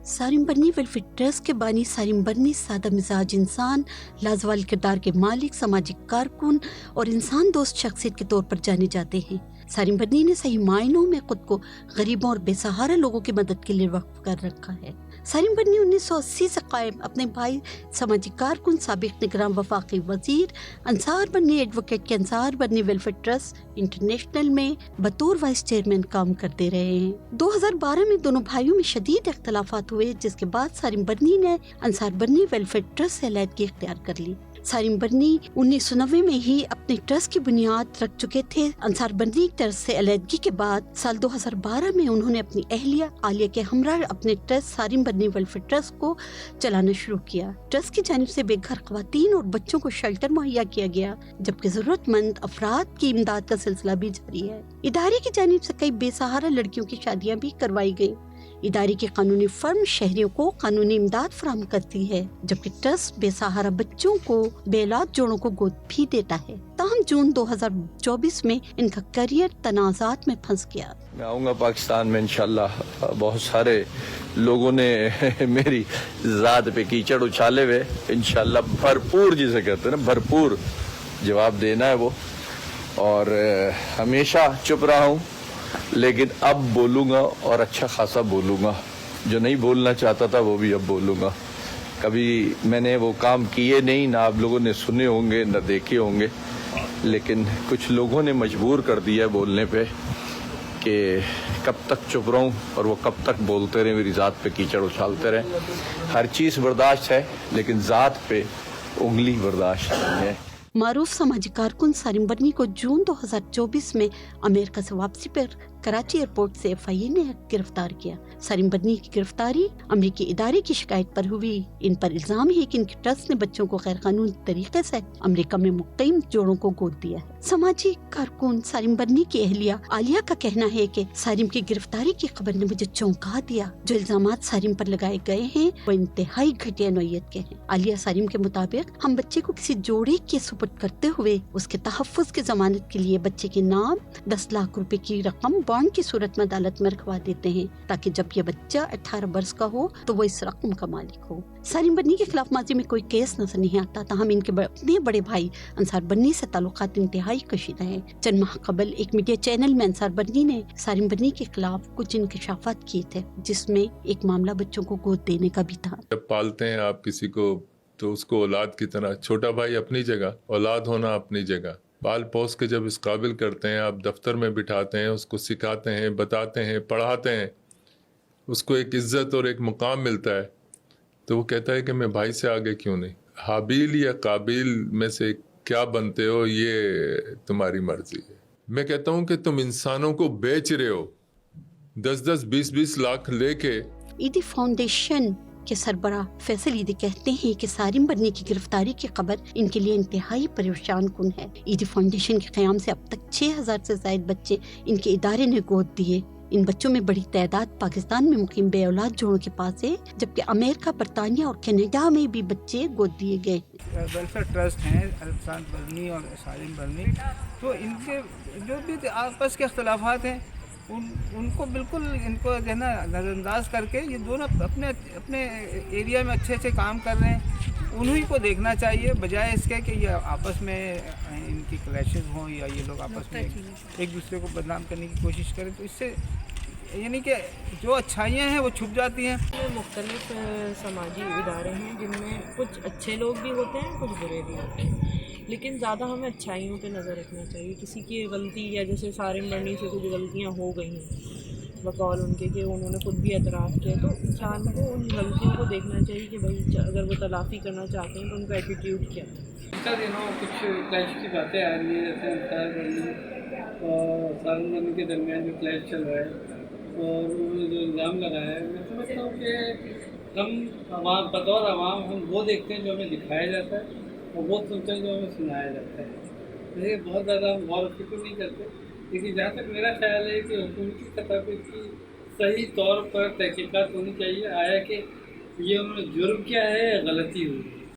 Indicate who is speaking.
Speaker 1: سارم برنی welfare trust کے بانی سارم برنی سادہ مزاج انسان، لازوال کردار کے مالک، سماجی کارکن اور انسان دوست شخصیت کے طور پر جانے جاتے ہیں۔ سارم برنی نے صحیح معنوں میں خود کو غریبوں اور بے سہارا لوگوں کی مدد کے لیے وقف کر رکھا ہے۔ سارم برنی 1980 سے قائم اپنے بھائی سماجی کارکن، سابق نگراں وفاقی وزیر انصار برنی ایڈوکیٹ کے انصار برنی ویلفیئر ٹرسٹ انٹرنیشنل میں بطور وائس چیئرمین کام کرتے رہے ہیں۔ 2012 میں دونوں بھائیوں میں شدید اختلافات ہوئے، جس کے بعد سارم برنی نے انصار برنی ویلفیئر ٹرسٹ سے علیحدگی اختیار کر لی۔ سارم برنی 1990 میں ہی اپنے ٹرسٹ کی بنیاد رکھ چکے تھے۔ انصار برنی ٹرسٹ سے علیحدگی کے بعد سال 2012 میں انہوں نے اپنی اہلیہ عالیہ کے ہمراہ اپنے ٹرسٹ سارم برنی ویلفیئر ٹرسٹ کو چلانا شروع کیا۔ ٹرسٹ کی جانب سے بے گھر خواتین اور بچوں کو شیلٹر مہیا کیا گیا، جبکہ ضرورت مند افراد کی امداد کا سلسلہ بھی جاری ہے۔ ادارے کی جانب سے کئی بے سہارا لڑکیوں کی شادیاں بھی کروائی گئیں۔ ادارے کی قانونی فرم شہریوں کو قانونی امداد فراہم کرتی ہے، جبکہ ٹرسٹ بے سہارا بچوں کو بے اولاد جوڑوں کو گود بھی دیتا ہے۔ تاہم جون 2024 میں ان کا کیریئر تنازعات میں پھنس گیا۔
Speaker 2: میں آؤں گا پاکستان میں انشاءاللہ۔ بہت سارے لوگوں نے میری ذات پہ کیچڑ اچھالے ہوئے، انشاءاللہ بھرپور جسے کہتے ہیں نا، بھرپور جواب دینا ہے وہ، اور ہمیشہ چپ رہا ہوں، لیکن اب بولوں گا اور اچھا خاصا بولوں گا۔ جو نہیں بولنا چاہتا تھا وہ بھی اب بولوں گا۔ کبھی میں نے وہ کام کیے نہیں، نہ آپ لوگوں نے سنے ہوں گے نہ دیکھے ہوں گے، لیکن کچھ لوگوں نے مجبور کر دیا بولنے پہ کہ کب تک چپ رہوں اور وہ کب تک بولتے رہے، میری ذات پہ کیچڑ اچھالتے رہے۔ ہر چیز برداشت ہے لیکن ذات پہ انگلی برداشت نہیں ہے۔
Speaker 1: معروف سماجی کارکن سارم برنی کو جون 2024 میں امریکہ سے واپسی پر کراچی ایئرپورٹ سے FIA نے گرفتار کیا۔ سارم برنی کی گرفتاری امریکی ادارے کی شکایت پر ہوئی۔ ان پر الزام ہے کہ ان کی ٹرسٹ نے بچوں کو غیر قانونی طریقے سے امریکہ میں مقیم جوڑوں کو گود دیا ہے۔ سماجی کارکن سارم برنی کی اہلیہ عالیہ کا کہنا ہے کہ سارم کی گرفتاری کی خبر نے مجھے چونکا دیا۔ جو الزامات سارم پر لگائے گئے ہیں وہ انتہائی گھٹیا نوعیت کے ہیں۔ عالیہ سارم کے مطابق ہم بچے کو کسی جوڑے کے سپرد کرتے ہوئے اس کے تحفظ کی ضمانت کے لیے بچے کے نام 10 لاکھ روپے کی رقم بانڈ کی صورت میں عدالت میں رکھوا دیتے ہیں، تاکہ جب یہ بچہ 18 برس کا ہو تو وہ اس رقم کا مالک ہو۔ سارم برنی کے خلاف ماضی میں کوئی کیس نظر نہیں آتا، تاہم ان کے اپنے بڑے بھائی انصار برنی سے تعلقات انتہائی کشیدہ ہیں۔ چند ماہ قبل ایک میڈیا چینل میں انصار برنی نے سارم برنی کے خلاف کچھ انکشافات کیے تھے، جس میں ایک معاملہ بچوں کو گود دینے کا بھی تھا۔
Speaker 3: جب پالتے ہیں آپ کسی کو تو اس کو اولاد کی طرح، چھوٹا بھائی اپنی جگہ، اولاد ہونا اپنی جگہ، پال پوس کے جب اس قابل کرتے ہیں، آپ دفتر میں بٹھاتے ہیں، اس کو سکھاتے ہیں، بتاتے ہیں، پڑھاتے ہیں، اس کو ایک عزت اور ایک مقام ملتا ہے، تو وہ کہتا ہے کہ میں بھائی سے آگے کیوں نہیں۔ حابیل یا قابیل میں سے کیا بنتے ہو یہ تمہاری مرضی ہے۔ میں کہتا ہوں کہ تم انسانوں کو بیچ رہے ہو، 10-10 20-20 لاکھ لے کے۔
Speaker 1: ایدی فاؤنڈیشن کے سربراہ فیصل ایدی کہتے ہیں کہ سارم برنی کی گرفتاری کی خبر ان کے لیے انتہائی پریشان کن ہے۔ ایدی فاؤنڈیشن کے قیام سے اب تک 6000 سے زائد بچے ان کے ادارے نے گود دیے۔ ان بچوں میں بڑی تعداد پاکستان میں مقیم بے اولاد جوڑوں کے پاس ہے، جبکہ امریکہ، برطانیہ اور کینیڈا میں بھی بچے گود دیے گئے۔
Speaker 4: ویلفیئر ٹرسٹ ہیں انصار برنی اور سارم برنی، تو ان کے جو بھی آپس کے اختلافات ہیں ان کو بالکل ان کو جو ہے نا نظر انداز کر کے یہ دونوں اپنے ایریا میں اچھے سے کام کر رہے ہیں، انہی کو دیکھنا چاہیے، بجائے اس کے کہ یہ آپس میں ان کی کلیشز ہوں یا یہ لوگ آپس میں ایک دوسرے کو بدنام کرنے کی کوشش کریں، تو اس سے یعنی کہ جو اچھائیاں ہیں وہ چھپ جاتی ہیں۔
Speaker 5: مختلف سماجی ادارے ہیں جن میں کچھ اچھے لوگ بھی ہوتے ہیں، کچھ برے بھی ہوتے ہیں، لیکن زیادہ ہمیں اچھائیوں پہ نظر رکھنا چاہیے۔ کسی کی غلطی یا جیسے سارم برنی سے کچھ غلطیاں ہو گئی ہیں بقول ان کے کہ انہوں نے خود بھی اعتراف کیا، تو انسان کو ان غلطیوں کو دیکھنا چاہیے کہ بھائی اگر وہ تلافی کرنا چاہتے ہیں تو ان کا ایٹیٹیوڈ کیا ہے۔
Speaker 6: پچھلے دنوں کچھ کلیش کی باتیں آ رہی ہیں، جیسے انصار برنی اور سارم برنی کے درمیان جو کلیش چل رہا ہے اور انہوں نے جو الزام لگایا ہے، میں سمجھتا ہوں کہ ہم عوام، بطور عوام ہم وہ دیکھتے ہیں جو ہمیں دکھایا جاتا ہے اور وہ سنتے ہیں جو ہمیں سنایا جاتا ہے، لیکن بہت زیادہ ہم غور و فکر نہیں کرتے۔ لیکن جہاں تک میرا خیال ہے کہ حکومتی سطح پہ اس کی صحیح طور پر تحقیقات ہونی چاہیے، آیا کہ یہ انہوں نے جرم کیا ہے یا غلطی ہوئی۔